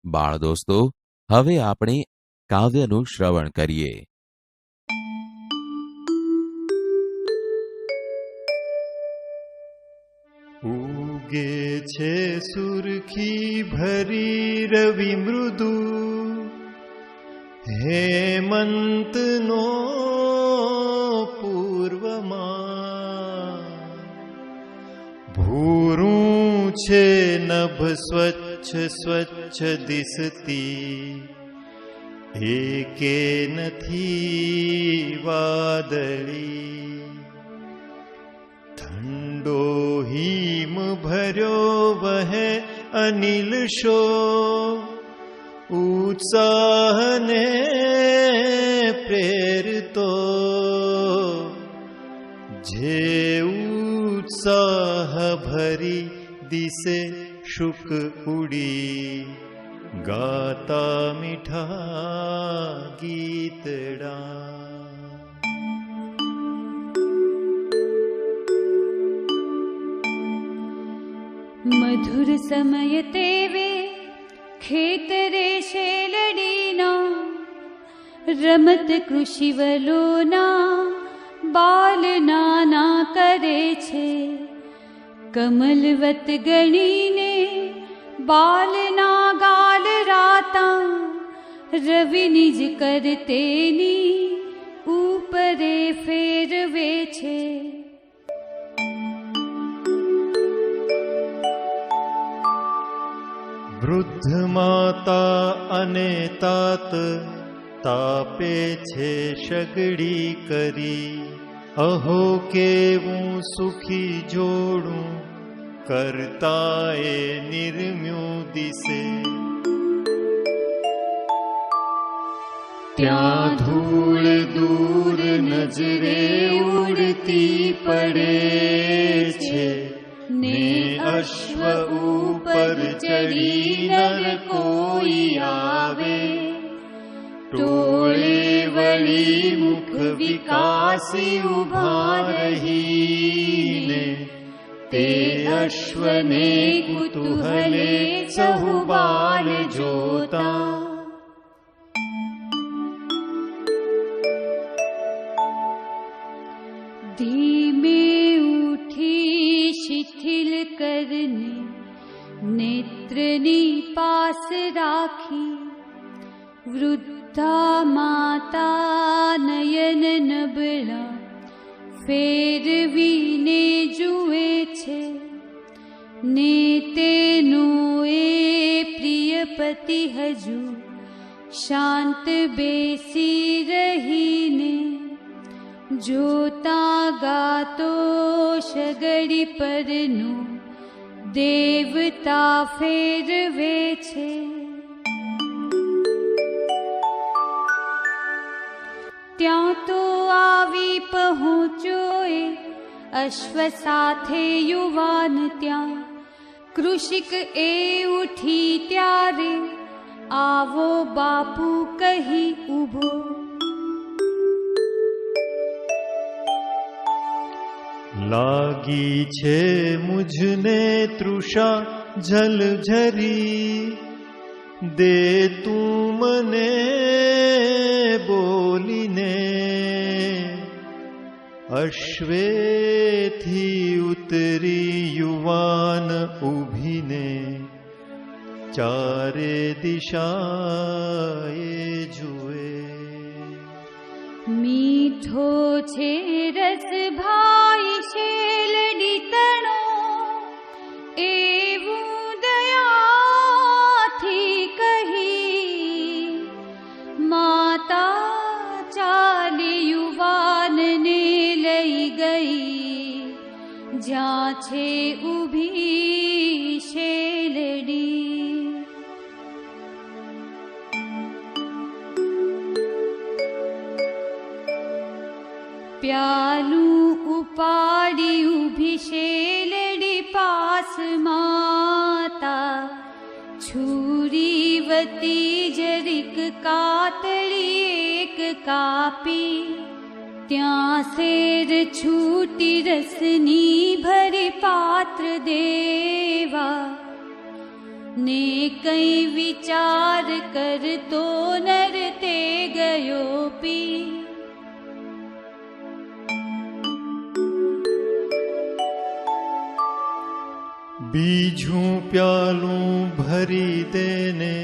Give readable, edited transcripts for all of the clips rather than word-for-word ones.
બાળ દોસ્તો, હવે આપણે કાવ્યનું શ્રવણ કરીએ. ઉગે છે સુરખી ભરી રવિ મૃદુ, હેમંતનો પૂર્વમાં. ભૂરું છે નભ સ્વચ્છ સ્વચ્છ દિસતી, એકે નથી વાદળી. ઠંડો હિમ ભર્યો વહે અનિલ શો, ઉત્સાહને પ્રેરતો. જે ઉત્સાહ ભરી દિશે શુક ઉડી, ગાતા મીઠા ગીતડા. મધુર સમય તેવે ખેતરે શેલડીના, રમત કૃષિવલોના બાલ નાના કરે છે. કમલવત ગણીને બાલના ગાલ રાતા, રવિની જ કરતેની ઉપરે ફેરવે છે. વૃદ્ધ માતા અને તાત તાપે છે સગડી કરી. અહો કેવું સુખી જોડું કરતા એ નિર્મ્યું દિશે. ત્યાં ધૂળ દૂર નજરે ઉડતી પડે છે, ને અશ્વ ઉપર ચડી નર કોઈ આવે. ટોળે વળી મુખ વિકાસી ઉભા રહીને, તે અશ્વને કુતૂહલે ચહુબાર જોતા. ધીમે ઉઠી શિથિલ કરને નેત્રની પાસ રાખી, વૃદ્ધા માતા નયન નબળા ફેરવીને જુએ છે. ને તેનો એ પ્રિય પતિ હજુ શાંત બેસી રહીને, જોતા ગાતો સગડી પરનું દેવતા ફેરવે છે. ત્યાં તો આવી પહોંચ્યો એ અશ્વ સાથે યુવાન. ત્યાં કૃષિક એ ઉઠી ત્યારે, આવો બાપુ કહી ઊભો. લાગી છે મુझને તૃષા જલઝરી, દે તું મને બોલીને. અશ્વેથી ઉતરી યુવાન ઊભીને, ચારે દિશાએ જુએ. મીઠો છે રસ ભાઈ શેલડી તણો, એવું દયાથી કહી. માતા ચાલી યુવાનને લઈ ગઈ, જ્યાં છે ઊભી શેલડી. પ્યાલું ઉપાડી ઊભી શેલડી પાસ માતા, છુરી વતી જરીક કાતળી એક કાપી. ત્યાં શેર છૂટી રસની ભરી પાત્ર દેવા, ને કઈ વિચાર કરતો નર તે ગયો પી. બીજું પ્યાલું ભરી દેને,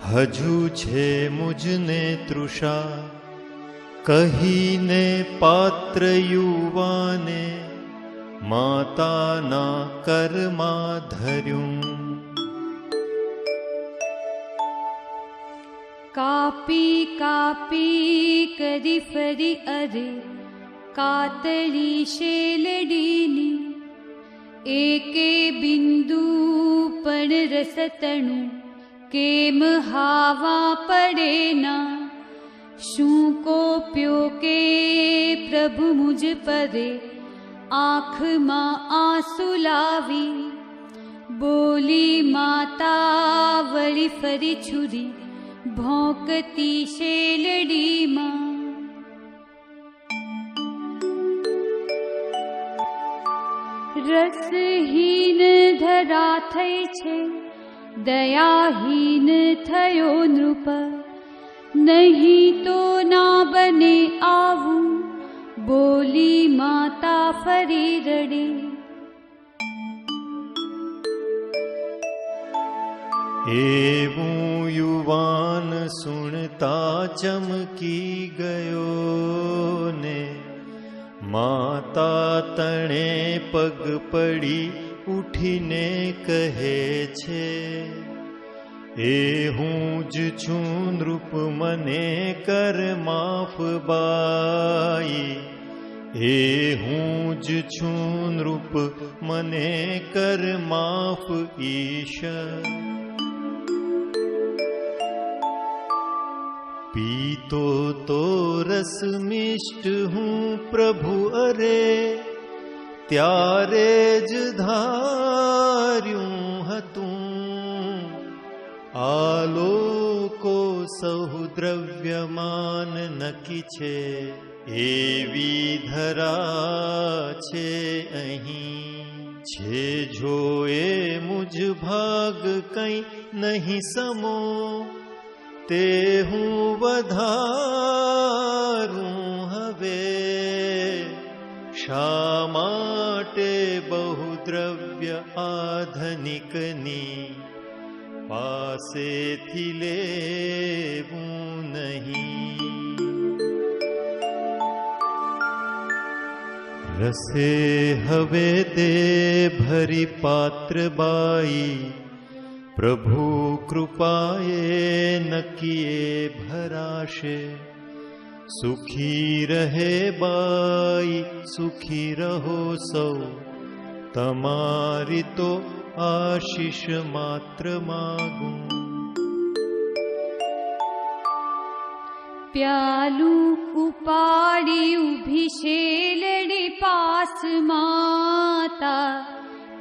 હજુ છે મુજને તૃષા. કહીને પાત્ર યુવાને, માતાના કર્મા ધર્યું. કાપી કાપી કરી ફરી અરે કાતળી શેલડીની. એકે બિંદુ પણ રસતણું કેમ હાવા પડે ના. શું કોપ્યો કે પ્રભુ મુજ પરે, આંખમાં આંસુ લાવી. બોલી માતા વળી ફરી છુરી, ભોંકતી શેલડીમાં. રસહીન ધરા થઈ છે, દયાહીન થયો નૃપ. નહીં તો ના બને આવું, બોલી માતા ફરી રડે. એવું યુવાન સુણતા ચમકી ગયો ને, માતા તણે પગ પડી ઉઠીને કહે છે, એ હું જ છું નૃપ મને કર માફ બાઈ. એ હું જ છું નૃપ મને કર માફ ઈશ. પીતો તો રસ મિષ્ટ હું પ્રભુ અરે, ત્યારે જ ધાર્યું હતું. આ લોકો સહુ દ્રવ્યમાન નકી છે, એવી ધરા છે અહીં. છે જો એ મુજ ભાગ કંઈ નહીં સમો, તે હું વધારું હવે. શા માટે બહુ દ્રવ્ય આધનિકની, પાસેથી લેવું નહીં. રસે હવે દે ભરી પાત્ર બાઈ, પ્રભુ કૃપાએ નકીએ ભરાશે. સુખી રહે બાઈ, સુખી રહો સૌ, તમારી તો આશીષ માત્ર માગું. પ્યાલું ઉપાડી ઊભી શેલડી પાસ માતા.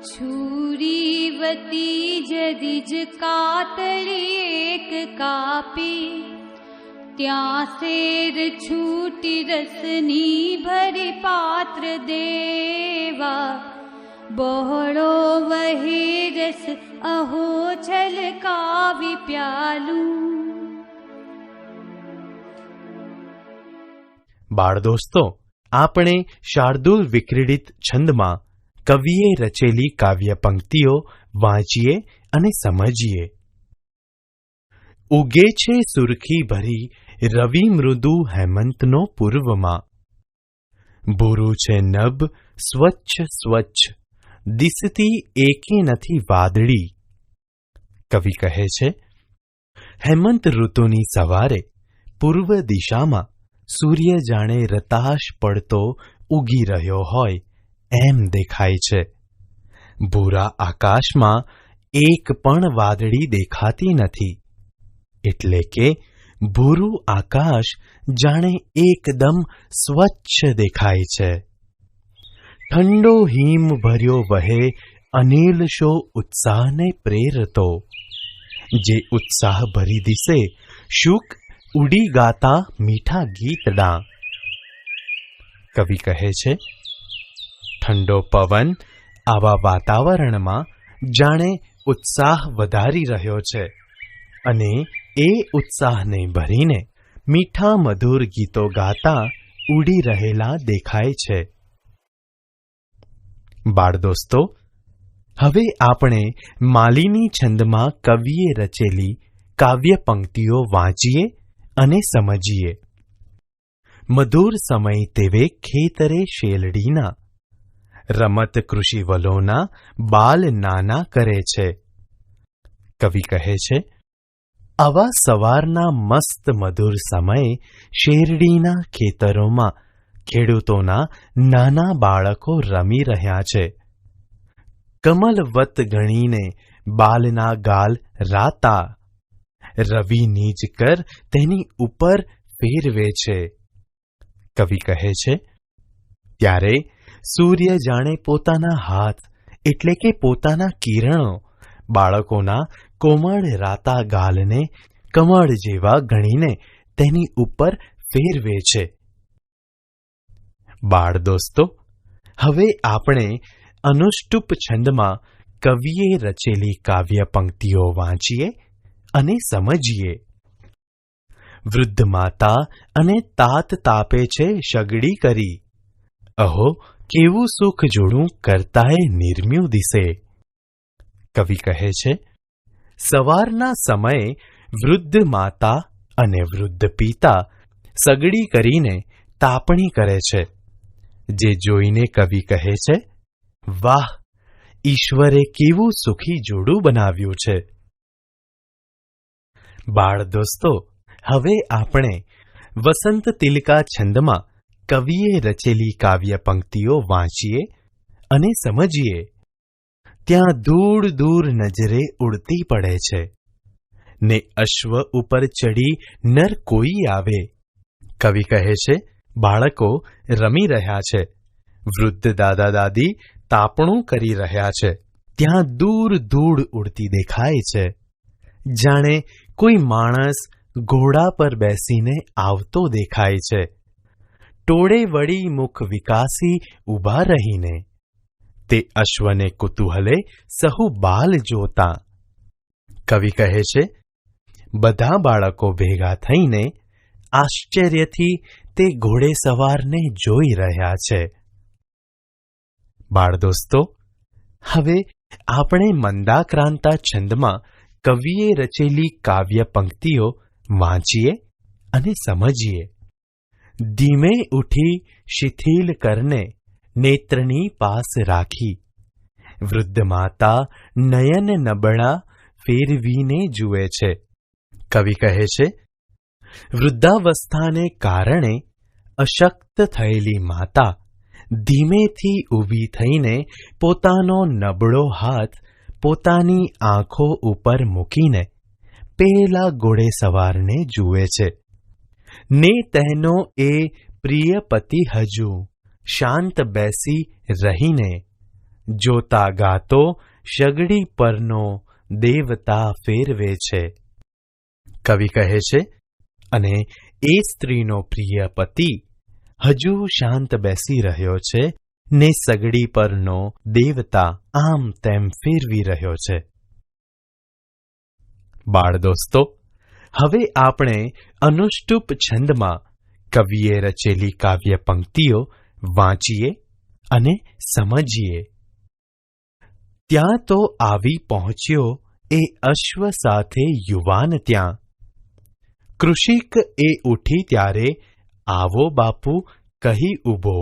છુરીવતી જરીજ કાતળી એક કાપી. ત્યાં શેર છૂટી રસની ભરી પાત્ર દેવા. બહોળો વહે રસ અહો છલકાવી પ્યાલું. બાળ દોસ્તો, આપણે શાર્દુલ વિક્રીડિત છંદમાં કવિએ રચેલી કાવ્ય પંક્તિઓ વાંચીએ અને સમજીએ. ઉગે છે સુરખી ભરી રવિ મૃદુ હેમંતનો પૂર્વમાં. ભૂરું છે નભ સ્વચ્છ સ્વચ્છ, દિસતી એકે નથી વાદળી. કવિ કહે છે, હેમંત ઋતુની સવારે પૂર્વ દિશામાં સૂર્ય જાણે રતાશ પડતો ઉગી રહ્યો હોય એમ દેખાય છે. ભૂરા આકાશમાં એક પણ વાદળી દેખાતી નથી, એટલે કે ભૂરું આકાશ જાણે એકદમ સ્વચ્છ દેખાય છે. ઠંડો હિમ ભર્યો વહે અનિલ શો ઉત્સાહને પ્રેરતો. જે ઉત્સાહ ભરી દિશે શુક ઉડી ગાતા મીઠા ગીતડા. કવિ કહે છે, ઠંડો પવન આવા વાતાવરણમાં જાણે ઉત્સાહ વધારી રહ્યો છે અને એ ઉત્સાહને ભરીને મીઠા મધુર ગીતો ગાતા ઉડી રહેલા દેખાય છે. બાળદોસ્તો, હવે આપણે માલિની છંદમાં કવિએ રચેલી કાવ્ય પંક્તિઓ વાંચીએ અને સમજીએ. મધુર સમય તેવે ખેતરે શેલડીના, રમત કૃષિવલોના બાલ નાના કરે છે. કવિ કહે છે, આવા સવારના મસ્ત મધુર સમયે શેરડીના ખેતરોમાં ખેડૂતોના નાના બાળકો રમી રહ્યા છે. કમલવત ગણીને બાલના ગાલ રાતા, રવિ નીજ કર તેની ઉપર ફેરવે છે. કવિ કહે છે, ત્યારે સૂર્ય જાણે પોતાના હાથ એટલે કે પોતાના કિરણો બાળકોના કોમળ રાતા ગાલને કમળ જેવા ગણીને તેની ઉપર ફેરવે છે. બાળ દોસ્તો, હવે આપણે અનુષ્ટુપ છંદમાં કવિએ રચેલી કાવ્ય પંક્તિઓ વાંચીએ અને સમજીએ. વૃદ્ધ માતા અને તાત તાપે છે શગડી કરી, અહો કેવું સુખ જોડું કરતાએ નિર્મ્યું દિશે. કવિ કહે છે, સવારના સમયે વૃદ્ધ માતા અને વૃદ્ધ પિતા સગડી કરીને તાપણી કરે છે, જે જોઈને કવિ કહે છે, વાહ, ઈશ્વરે કેવું સુખી જોડું બનાવ્યું છે. બાળ દોસ્તો, હવે આપણે વસંત તિલકા છંદમાં કવિએ રચેલી કાવ્ય પંક્તિઓ વાંચીએ અને સમજીએ. ત્યાં દૂર દૂર નજરે ઉડતી પડે છે ને અશ્વ ઉપર ચડી નર કોઈ આવે. કવિ કહે છે, બાળકો રમી રહ્યા છે, વૃદ્ધ દાદા દાદી તાપણું કરી રહ્યા છે. ત્યાં દૂર દૂર ઉડતી દેખાય છે, જાણે કોઈ માણસ ઘોડા પર બેસીને આવતો દેખાય છે. ટોળે વળી મુખ વિકાસી ઊભા રહીને તે અશ્વને કુતૂહલે સહુ બાલ જોતા. કવિ કહે છે, બધા બાળકો ભેગા થઈને આશ્ચર્યથી તે ઘોડે સવારને જોઈ રહ્યા છે. બાળ દોસ્તો, હવે આપણે મંદાક્રાંતા છંદમાં કવિએ રચેલી કાવ્ય પંક્તિઓ વાંચીએ અને સમજીએ. ધીમે ઉઠી શિથિલ કરને નેત્રની પાસ રાખી, વૃદ્ધ માતા નયન નબળા ફેરવીને જુએ છે. કવિ કહે છે, વૃદ્ધાવસ્થાને કારણે અશક્ત થયેલી માતા ધીમેથી ઊભી થઈને પોતાનો નબળો હાથ પોતાની આંખો ઉપર મૂકીને પેલા ઘોડે સવારને જુએ છે ને તેનો એ પ્રિય પતિ હજુ શાંત બેસી રહીને જોતા ગાતો શગડી પરનો દેવતા ફેરવે છે. કવિ કહે છે, અને એ સ્ત્રીનો પ્રિય પતિ હજુ શાંત બેસી રહ્યો છે ને સગડી પરનો દેવતા આમ તેમ ફેરવી રહ્યો છે. બાળ દોસ્તો, હવે આપણે અનુષ્ટુપ છંદમાં કવિએ રચેલી કાવ્ય પંક્તિઓ વાંચીએ અને સમજીએ. ત્યાં તો આવી પહોંચ્યો એ અશ્વ સાથે યુવાન ત્યાં, કૃષિક એ ઉઠી ત્યારે આવો બાપુ કહી ઊભો.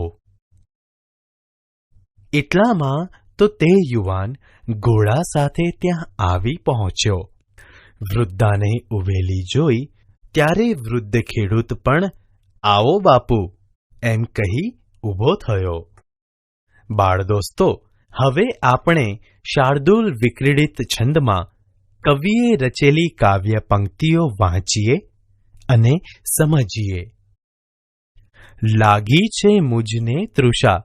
એટલામાં તો તે યુવાન ઘોડા સાથે ત્યાં આવી પહોંચ્યો. વૃદ્ધાને ઉભેલી જોઈ ત્યારે વૃદ્ધ ખેડૂત પણ આવો બાપુ એમ કહી ઊભો થયો. બાળ દોસ્તો, હવે આપણે શાર્દુલ વિક્રીડિત છંદમાં કવિએ રચેલી કાવ્ય પંક્તિઓ વાંચીએ અને સમજીએ. લાગી છે મુજને તૃષા,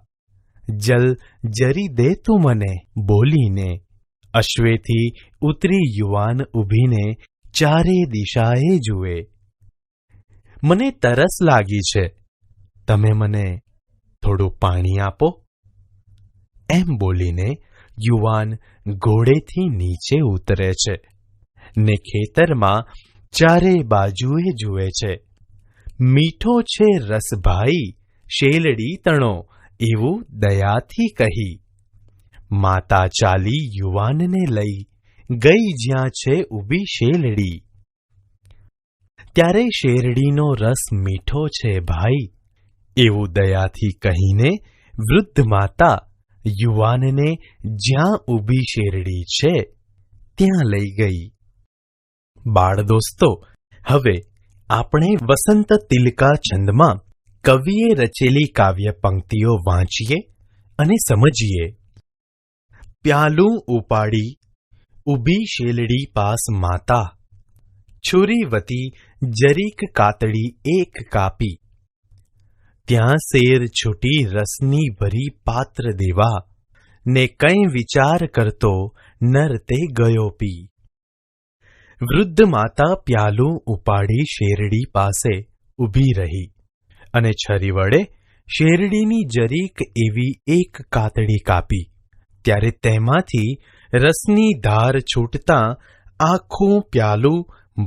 જલ જરી દે તું મને બોલીને. અશ્વેથી ઉતરી યુવાન ઊભીને ચારે દિશાએ જુએ. મને તરસ લાગી છે, તમે મને થોડું પાણી આપો. એમ બોલીને યુવાન ઘોડેથી નીચે ઉતરે છે ને ખેતરમાં ચારે બાજુએ જુએ છે. મીઠો છે રસભાઈ શેલડી તણો, એવું દયાથી કહી. માતા ચાલી યુવાનને લઈ ગઈ જ્યાં છે ઊભી શેલડી. ત્યારે શેરડીનો રસ મીઠો છે ભાઈ, એવું દયાથી કહીને વૃદ્ધ માતા યુવાનને જ્યાં ઊભી શેરડી છે ત્યાં લઈ ગઈ. બાળ દોસ્તો, હવે આપણે વસંત તિલકા છંદમાં કવિએ રચેલી કાવ્ય પંક્તિઓ વાંચીએ અને સમજીએ. પ્યાલું ઉપાડી ઊભી શેલડી પાસ માતા, છુરીવતી જરીક કાતડી એક કાપી. ત્યાં શેર છૂટી રસની ભરી પાત્ર દેવા, ને કંઈ વિચાર કરતો નર તે ગયો પી. વૃદ્ધ માતા પ્યાલું ઉપાડી શેરડી પાસે ઊભી રહી અને છરી વડે શેરડીની જરીક એવી એક કાતડી કાપી. ત્યારે તેમાંથી રસની ધાર છૂટતાં આખું પ્યાલું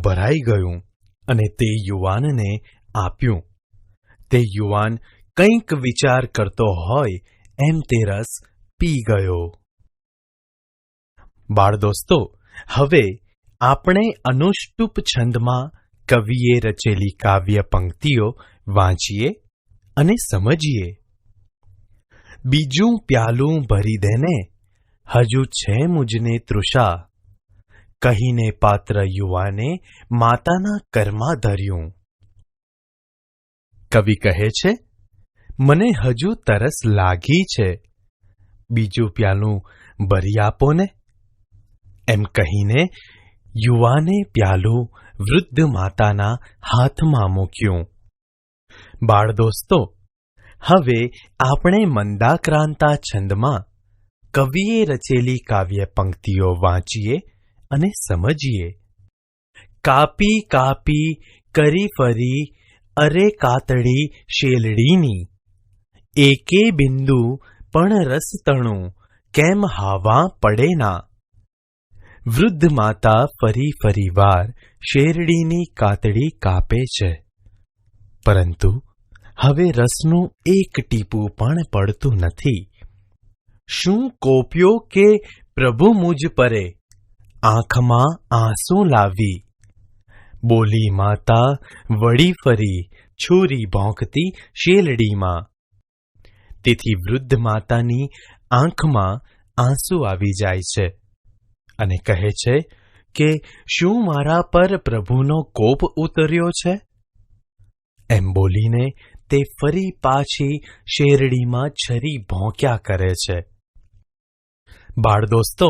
ભરાઈ ગયું અને તે યુવાનને આપ્યું. તે યુવાન કંઈક વિચાર કરતો હોય એમ તે રસ પી ગયો. બાળ દોસ્તો, હવે આપણે અનુષ્ટુપ છંદમાં કવિએ રચેલી કાવ્ય પંક્તિઓ વાંચીએ અને સમજીએ. બીજું પ્યાલું ભરી દેને, હજુ છે મુજને તૃષા, કહીને પાત્ર યુવાને માતાના કરમાં ધર્યું. કવિ કહે છે, મને હજુ તરસ લાગી છે, બીજું પ્યાલું ભરી આપો ને. એમ કહીને યુવાને પ્યાલું વૃદ્ધ માતાના હાથમાં મૂક્યું. બાળ દોસ્તો, હવે આપણે મંદાક્રાંતા છંદમાં કવિએ રચેલી કાવ્ય પંક્તિઓ વાંચીએ અને સમજીએ. કાપી કાપી કરી ફરી અરે કાતડી શેલડીની, એકે બિંદુ પણ રસ તણું કેમ હાવા પડે ના. વૃદ્ધ માતા ફરી ફરી વાર શેરડીની કાતડી કાપે છે, પરંતુ હવે રસનું એક ટીપું પણ પડતું નથી. શું કોપ્યો કે પ્રભુ મુજ પરે, આંખમાં આંસુ લાવી. બોલી માતા વળી ફરી છુરી ભોંકતી શેલડીમાં. તેથી વૃદ્ધ માતાની આંખમાં આંસુ આવી જાય છે અને કહે છે કે શું મારા પર પ્રભુનો કોપ ઉતર્યો છે. એમ બોલીને તે ફરી પાછી શેરડીમાં છરી ભોંક્યા કરે છે. બાળ દોસ્તો,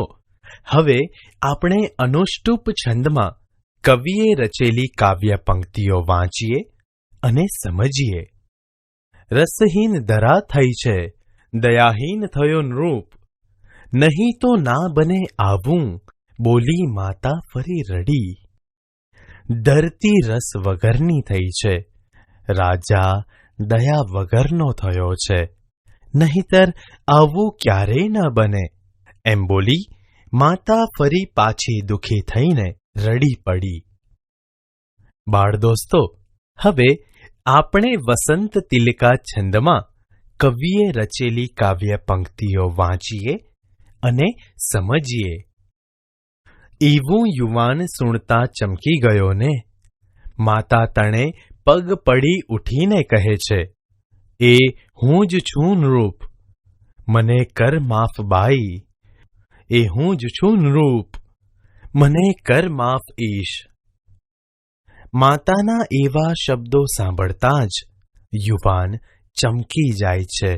હવે આપણે અનુષ્ટુપ છંદમાં કવિએ રચેલી કાવ્ય પંક્તિઓ વાંચીએ અને સમજીએ. રસહીન ધરા થઈ છે, દયાહીન થયો નૃપ, નહીં તો ના બને આવું, બોલી માતા ફરી રડી. ધરતી રસ વગરની થઈ છે, રાજા દયા વગરનો થયો છે, નહીતર આવું ક્યારેય ન બને. એમ બોલી માતા ફરી પાછી દુઃખી થઈને રડી પડી. બાળ દોસ્તો, હવે આપણે વસંત તિલકા છંદમાં કવિએ રચેલી કાવ્ય પંક્તિઓ વાંચીએ અને સમજીએ. એવું યુવાન સુણતા ચમકી ગયો ને, માતા તણે પગ પડી ઉઠીને કહે છે, એ હું જ છું નૃપ, મને કર માફ બાઈ. એ હું જ છું નૃપ, મને કર માફ ઈશ. માતાના એવા શબ્દો સાંભળતા જ યુવાન ચમકી જાય છે.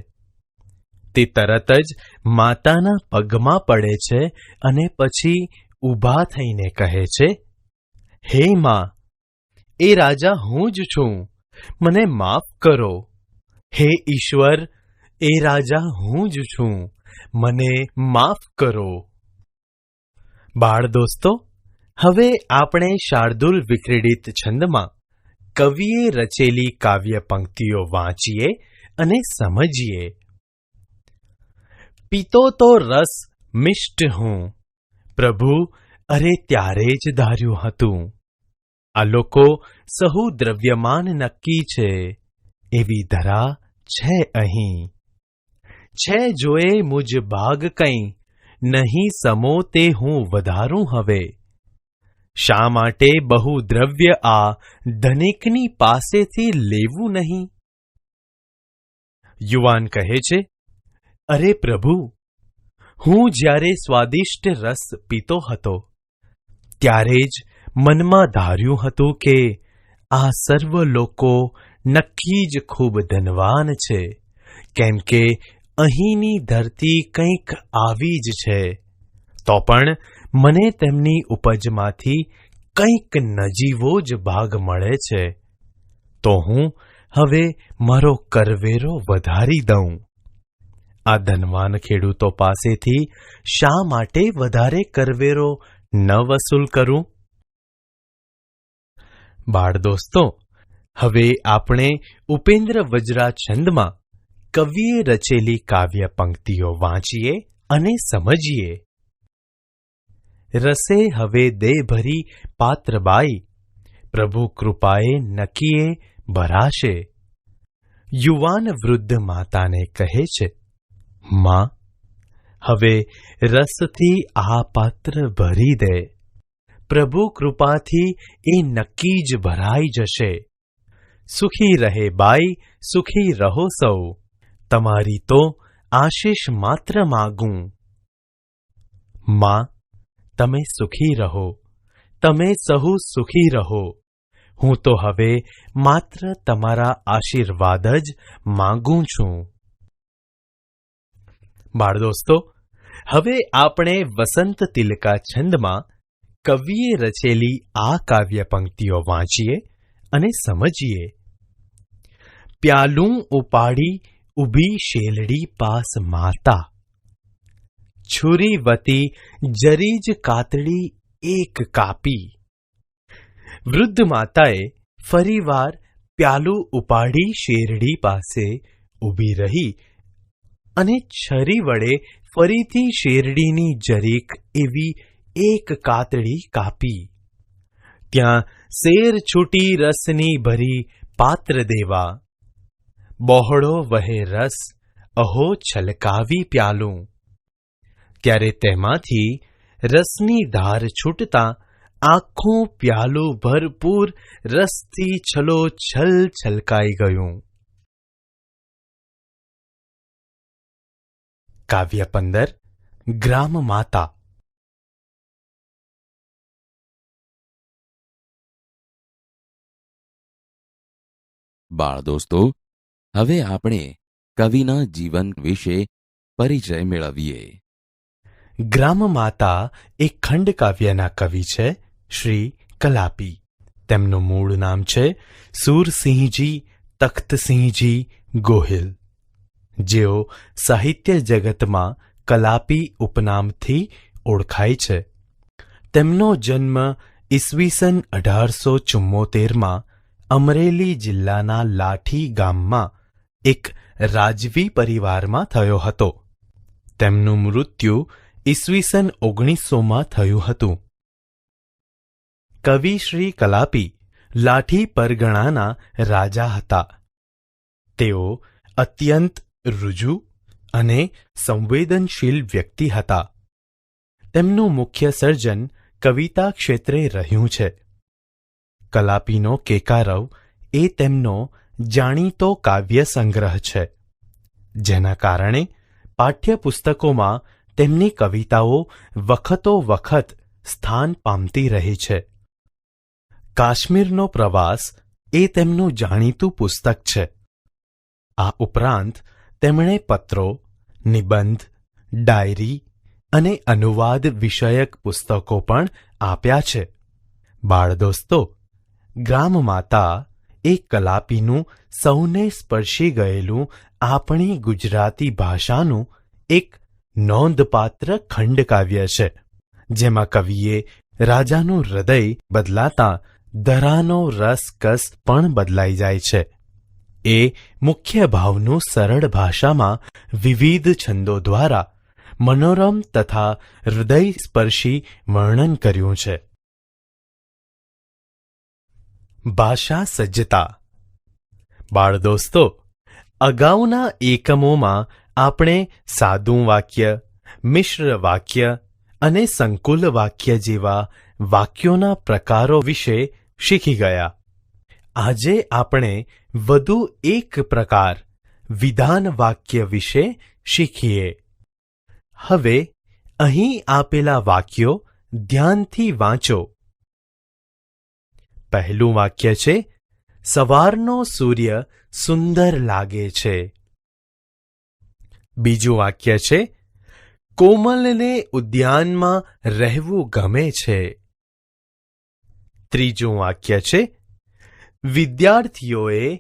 તે તરત જ માતાના પગમાં પડે છે અને પછી ઊભા થઈને કહે છે, હે માં, એ રાજા હું જ છું, મને માફ કરો. હે ઈશ્વર, એ રાજા હું જ છું, મને માફ કરો. બાળ દોસ્તો, હવે આપણે શાર્દુલ વિક્રીડિત છંદમાં કવિએ રચેલી કાવ્ય પંક્તિઓ વાંચીએ અને સમજીએ. પીતો તો રસ મિષ્ટ હું, પ્રભુ, અરે ત્યારે જ ધાર્યું હતું. આ લોકો સહુ દ્રવ્યમાન નક્કી છે, એવી ધરા છે અહીં. છે જોએ મુજ ભાગ કંઈ, નહીં સમો તે હું વધારું હવે. શા માટે બહુ દ્રવ્ય આ ધનિકની પાસેથી લેવું નહીં? યુવાન કહે છે, અરે પ્રભુ, હું જ્યારે સ્વાદિષ્ટ રસ પીતો હતો ત્યારે જ મનમાં ધાર્યું હતું કે આ સર્વ લોકો નક્કી જ ખૂબ ધનવાન છે, કેમ કે અહીંની ધરતી કંઈક આવી જ છે. તો પણ મને તેમની ઉપજમાંથી કંઈક નજીવો જ ભાગ મળે છે. તો હું હવે મારો કરવેરો વધારી દઉં. આ ધનવાન ખેડૂતો પાસેથી શા માટે વધારે કરવેરો ન વસૂલ કરું? બાળ દોસ્તો, હવે આપણે ઉપેન્દ્ર વજ્રા છંદમાં કવિએ રચેલી કાવ્ય પંક્તિઓ વાંચીએ અને સમજીએ. રસે હવે દે ભરી પાત્રબાઈ, પ્રભુ કૃપાએ નકીએ ભરાશે. યુવાન વૃદ્ધ માતાને કહે છે, માં, હવે રસથી આ પાત્ર ભરી દે. પ્રભુ કૃપાથી એ નક્કી જ ભરાઈ જશે. સુખી રહે બાઈ, સુખી રહો સૌ, તમારી તો આશીષ માત્ર માગું. માં, તમે સુખી રહો, તમે સહુ સુખી રહો. હું તો હવે માત્ર તમારા આશીર્વાદ જ માંગું છું. બાળ દોસ્તો, હવે આપણે વસંત તિલકા છંદમાં કવિએ રચેલી આ કાવ્ય પંક્તિઓ વાંચીએ અને સમજીએ. પ્યાલું ઉપાડી ઊભી શેલડી પાસ માતા, છુરી વતી જરી જ કાતડી એક કાપી. વૃદ્ધ માતાએ ફરીવાર પ્યાલું ઉપાડી શેરડી પાસે ઊભી રહી અને છરી વડે ફરીથી શેરડીની જરીક એવી એક કાતડી કાપી. ત્યાં શેર છૂટી રસની ભરી પાત્ર દેવા, બહોળો વહે રસ અહો છલકાવી પ્યાલું. ત્યારે તેમાંથી રસની ધાર છૂટતા આખું પ્યાલું ભરપૂર રસથી છલોછલ છલકાઈ ગયું. કાવ્ય 15 ગ્રામ માતા. બાળ દોસ્તો, હવે આપણે કવિના જીવન વિશે પરિચય મેળવીએ. ગ્રામ માતા એ ખંડ કાવ્યના કવિ છે શ્રી કલાપી. તેમનું મૂળ નામ છે સુરસિંહજી તખ્તસિંહજી ગોહિલ, જેઓ સાહિત્ય જગતમાં કલાપી ઉપનામથી ઓળખાય છે. તેમનો જન્મ ઈસવીસન 1874માં અમરેલી જિલ્લાના લાઠી ગામમાં એક રાજવી પરિવારમાં થયો હતો. તેમનું મૃત્યુ ઈસવીસન 1900માં થયું હતું. કવિ શ્રી કલાપી લાઠી પરગણાના રાજા હતા. તેઓ અત્યંત ઋજુ અને સંવેદનશીલ વ્યક્તિ હતા. તેમનું મુખ્ય સર્જન કવિતા ક્ષેત્રે રહ્યું છે. કલાપીનો કેકારવ એ તેમનો જાણીતો કાવ્ય સંગ્રહ છે, જેના કારણે પાઠ્યપુસ્તકોમાં તેમની કવિતાઓ વખતો વખત સ્થાન પામતી રહી છે. કાશ્મીરનો પ્રવાસ એ તેમનું જાણીતું પુસ્તક છે. આ ઉપરાંત તેમણે પત્રો, નિબંધ, ડાયરી અને અનુવાદ વિષયક પુસ્તકો પણ આપ્યા છે. બાળ દોસ્તો, ગ્રામ માતા એ કલાપીનું સૌને સ્પર્શી ગયેલું આપણી ગુજરાતી ભાષાનું એક નોંધપાત્ર ખંડકાવ્ય છે, જેમાં કવિએ રાજાનું હૃદય બદલાતા ધરાનો રસકસ પણ બદલાઈ જાય છે. એ મુખ્ય ભાવનું સરળ ભાષામાં વિવિધ છંદો દ્વારા મનોરમ તથા હૃદયસ્પર્શી વર્ણન કર્યું છે. ભાષા સજ્જતા. બાળ દોસ્તો, અગાઉના એકમોમાં આપણે સાદું વાક્ય, મિશ્ર વાક્ય અને સંકુલ વાક્ય જેવા વાક્યોના પ્રકારો વિશે શીખી ગયા. આજે આપણે વધુ એક પ્રકાર વિધાન વાક્ય વિશે શીખીએ. હવે અહીં આપેલા વાક્યો ધ્યાનથી વાંચો. પહેલું વાક્ય છે, સવારનો સૂર્ય સુંદર લાગે છે. બીજું વાક્ય છે, કોમલને ઉદ્યાનમાં રહેવું ગમે છે. ત્રીજું વાક્ય છે, વિદ્યાર્થીઓએ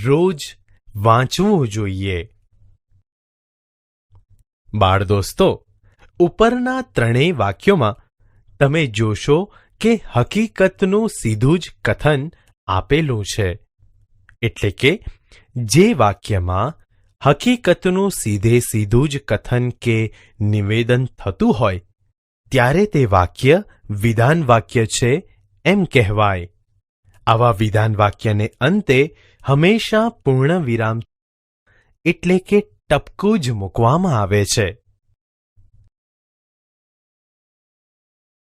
રોજ વાંચવું જોઈએ. બાળ દોસ્તો, ઉપરના ત્રણેય વાક્યોમાં તમે જોશો કે હકીકતનું સીધું જ કથન આપેલું છે. એટલે કે જે વાક્યમાં હકીકતનું સીધું જ કથન કે નિવેદન થતું હોય ત્યારે તે વાક્ય વિધાન વાક્ય છે એમ કહેવાય. આવા વિધાન વાક્યને અંતે હંમેશા પૂર્ણ વિરામ એટલે કે ટપકું જ મૂકવામાં આવે છે.